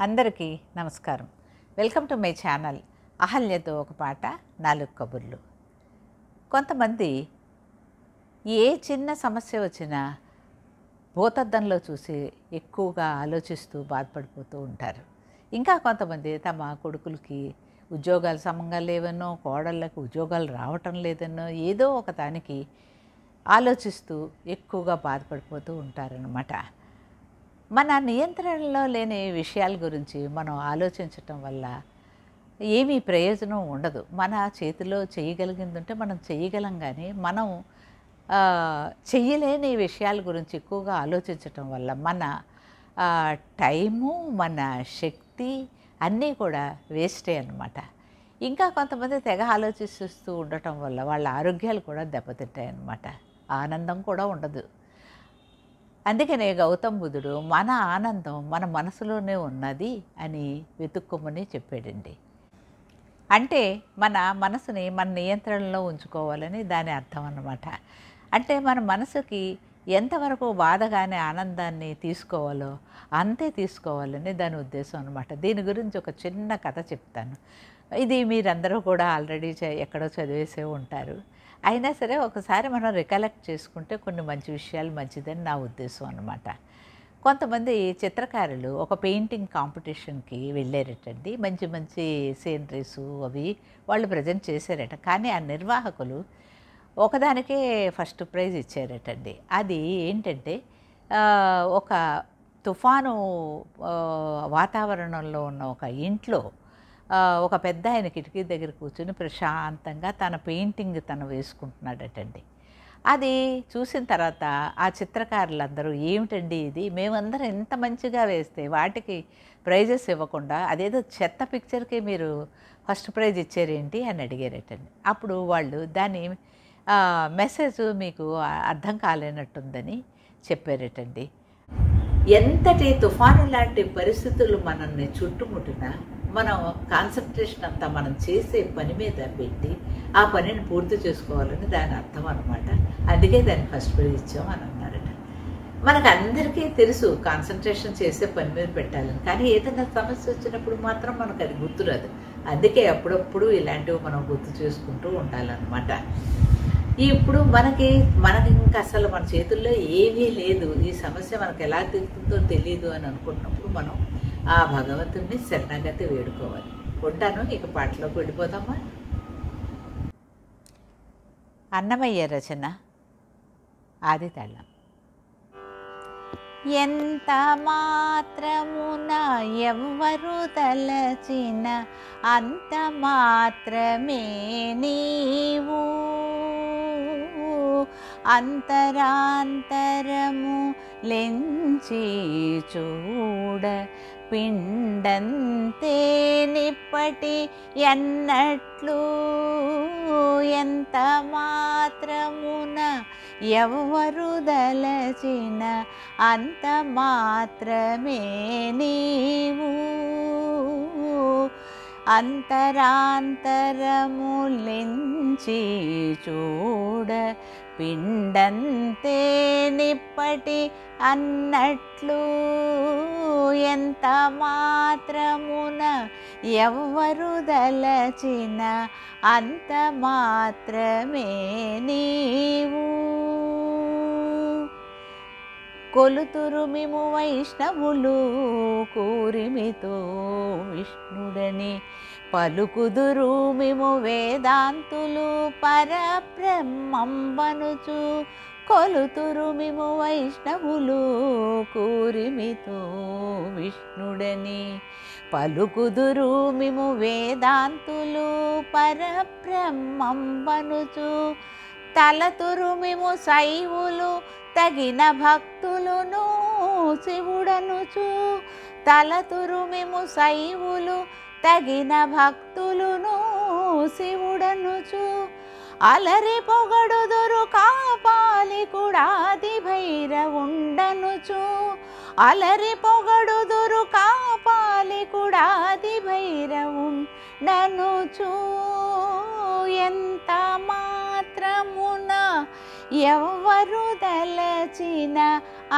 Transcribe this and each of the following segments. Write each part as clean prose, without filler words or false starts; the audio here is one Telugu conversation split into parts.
అందరికీ నమస్కారం. వెల్కమ్ టు మై ఛానల్ అహల్యతో ఒక పాట 4 కబుర్లు. కొంతమంది ఏ చిన్న సమస్య వచ్చినా భూతద్దంలో చూసి ఎక్కువగా ఆలోచిస్తూ బాధపడిపోతూ ఉంటారు. ఇంకా కొంతమంది తమ కొడుకులకి ఉద్యోగాలు సమంగా లేవనో, కోడళ్ళకి ఉద్యోగాలు రావటం లేదనో ఏదో ఒక దానికి ఆలోచిస్తూ ఎక్కువగా బాధపడిపోతూ ఉంటారన్నమాట. మన నియంత్రణలో లేని విషయాల గురించి మనం ఆలోచించటం వల్ల ఏమీ ప్రయోజనం ఉండదు. మన చేతిలో చేయగలిగింది ఉంటే మనం చేయగలం, కానీ మనం చెయ్యలేని విషయాల గురించి ఎక్కువగా ఆలోచించటం వల్ల మన టైము, మన శక్తి అన్నీ కూడా వేస్టే అన్నమాట. ఇంకా కొంతమంది తెగ ఆలోచిస్తూ ఉండటం వల్ల వాళ్ళ ఆరోగ్యాలు కూడా దెబ్బతింటాయి అన్నమాట. ఆనందం కూడా ఉండదు. అందుకనే గౌతమ్ బుద్ధుడు మన ఆనందం మన మనసులోనే ఉన్నది అని వెతుక్కోమని చెప్పాడండి. అంటే మన మనసుని మన నియంత్రణలో ఉంచుకోవాలని దాని అర్థం అన్నమాట. అంటే మన మనసుకి ఎంతవరకు బాధగానే ఆనందాన్ని తీసుకోవాలో అంతే తీసుకోవాలని దాని ఉద్దేశం అన్నమాట. దీని గురించి ఒక చిన్న కథ చెప్తాను. ఇది మీరందరూ కూడా ఆల్రెడీ ఎక్కడో చదివేసే ఉంటారు. అయినా సరే ఒకసారి మనం రికలెక్ట్ చేసుకుంటే కొన్ని మంచి విషయాలు మంచిదని నా ఉద్దేశం అన్నమాట. కొంతమంది చిత్రకారులు ఒక పెయింటింగ్ కాంపిటీషన్కి వెళ్ళారటండి. మంచి మంచి సీనరీసు అవి వాళ్ళు ప్రజెంట్ చేశారట. కానీ ఆ నిర్వాహకులు ఒకదానికే ఫస్ట్ ప్రైజ్ ఇచ్చారటండి. అది ఏంటంటే ఒక తుఫాను వాతావరణంలో ఉన్న ఒక ఇంట్లో ఒక పెద్ద ఆయన కిటికీ దగ్గర కూర్చొని ప్రశాంతంగా తన పెయింటింగ్ తను వేసుకుంటున్నాడటండి. అది చూసిన తర్వాత ఆ చిత్రకారులందరూ ఏమిటండి ఇది, మేమందరం ఎంత మంచిగా వేస్తే వాటికి ప్రైజెస్ ఇవ్వకుండా అదేదో చెత్త పిక్చర్కి మీరు ఫస్ట్ ప్రైజ్ ఇచ్చారేంటి అని అడిగారటండి. అప్పుడు వాళ్ళు దాని మెసేజ్ మీకు అర్థం కాలేనట్టుందని చెప్పారటండి. ఎంతటి తుఫాను లాంటి పరిస్థితులు మనల్ని చుట్టుముట్టినా మనం కాన్సన్ట్రేషన్ అంతా మనం చేసే పని మీద పెట్టి ఆ పనిని పూర్తి చేసుకోవాలని దాని అర్థం అన్నమాట. అందుకే దాన్ని ఫస్ట్ ప్రైజ్ ఇచ్చాం అని అన్నారట. మనకు అందరికీ తెలుసు కాన్సన్ట్రేషన్ చేసే పని మీద పెట్టాలని, కానీ ఏదైనా సమస్య వచ్చినప్పుడు మాత్రం మనకు అది గుర్తురాదు. అందుకే అప్పుడప్పుడు ఇలాంటివి మనం గుర్తు చేసుకుంటూ ఉండాలన్నమాట. ఇప్పుడు మనకి ఇంకా అసలు మన చేతుల్లో ఏమీ లేదు, ఈ సమస్య మనకు ఎలా తీరుతుందో తెలియదు అని అనుకున్నప్పుడు మనం ఆ భగవంతుడిని శరణాగతి వేడుకోవాలి. ఉంటాను, ఇక పాటలోకి వెళ్ళిపోదామా. అన్నమయ్య రచన ఆదితాళం. ఎంత మాత్రమున ఎవ్వరు తలచిన అంత మాత్రమే నీవు, అంతరాంతరము లెంచి చూడ పిండంతే నిప్పటి ఎన్నట్లు, ఎంత మాత్రమున ఎవ్వరు దలచిన అంత మాత్రమే నీవు, అంతరాంతరములెంచి చూడ పిండంతే నిప్పటి అన్నట్లు, ఎంత మాత్రమున ఎవ్వరు దలచిన అంత మాత్రమే నీవు. కొలుతురు మిము వైష్ణవులు కూరిమితో విష్ణుడని, పలుకుదురు మిము వేదాంతులు పరబ్రహ్మంబనుచు, కొలుతురు మిము వైష్ణవులు కూరిమితో విష్ణుడని, పలుకుదురు మిము వేదాంతులు పరబ్రహ్మంబనుచు, తలతురు మిము శైవులు తగిన భక్తులును శివుడనుచు, తలతురు మిము శైవులు తగిన భక్తులును శివుడనుచు, అలరి పొగడుదురు కాపాలికుడాది భైరవుండనుచు, అలరి పొగడుదురు కాపాలికుడాది భైరవుండనుచు, ఎంత మాత్రమున ఎవ్వరు దలచిన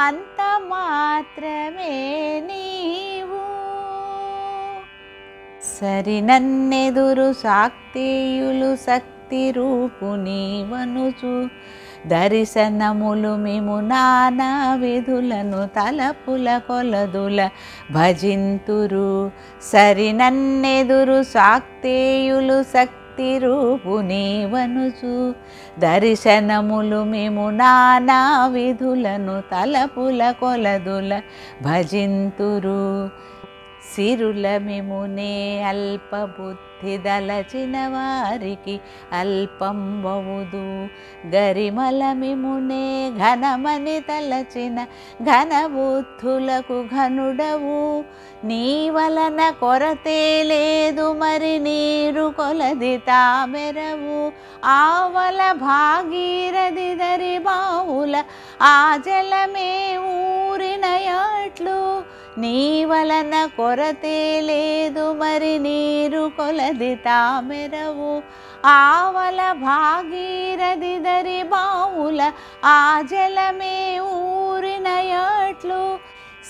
అంత మాత్రమే నీవు. సరి నన్నెదురు సాక్తేయులు శక్తి రూపు నీవనుచు దర్శనములు మేము నానా విధులను తలపుల కొలదుల భజింతురు. సరి నన్నెదురు సాక్తేయులు శక్తి రూపు నీవనుచు దర్శనములు మేము నానా విధులను తలపుల కొలదుల భజింతురు. సిరుల మిమునే అల్పబుద్ధి దలచిన వారికి అల్పంబవుదు. గరిమల మిమునే ఘనమని తలచిన ఘనబుద్ధులకు ఘనుడవు. నీ వలన కొరతే లేదు మరి నీరు కొలది తామెరవు. ఆవల భాగీరథి దరి బావుల ఆ జలమే ఊరినయాట్లు. నీ వలన కొరతే లేదు మరి నీరు కొలది తామెరవు. ఆవల భాగీరథి దరి బావుల ఆ జలమే ఊరినయాట్లు.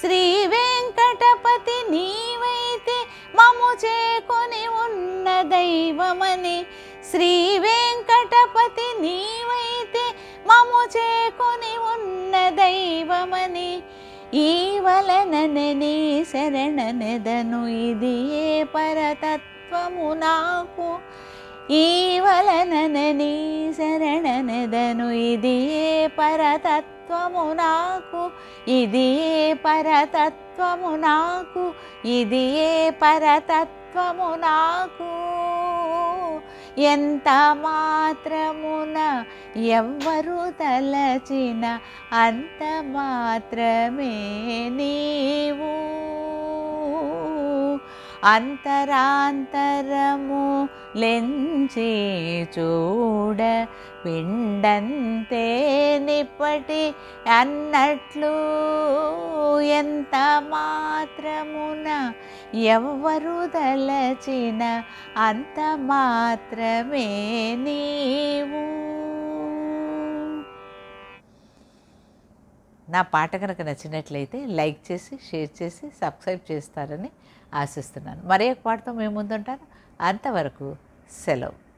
శ్రీ వెంకటపతి నీవైతే మము చేకొని ఉన్న దైవమని. శ్రీ వెంకటపతి నీవైతే మము చేకొని ఉన్న దైవమని. ఈ వలననే నీ శరణనెదను ఇది ఏ పరతత్వము నాకు. ఈ వలననే నీ శరణనెదను ఇది ఏ పరతత్వము నాకు. ఇది ఏ పరతత్వము నాకు. ఇది ఏ పరతత్వము నాకు. ఎంత మాత్రమున ఎవ్వరు తలచిన అంత మాత్రమే నీవు. అంతరాంతరము లెంచి చూడ పిండంతే నిప్పటి అన్నట్లు. ఎంత మాత్రమున ఎవ్వరు తలచిన అంత మాత్రమే నీవు. నా పాట కనుక నచ్చినట్లయితే లైక్ చేసి షేర్ చేసి సబ్స్క్రైబ్ చేస్తారని ఆశిస్తున్నాను. మరొక పాటతో మేము ముందుంటాను. అంతవరకు సెలవు.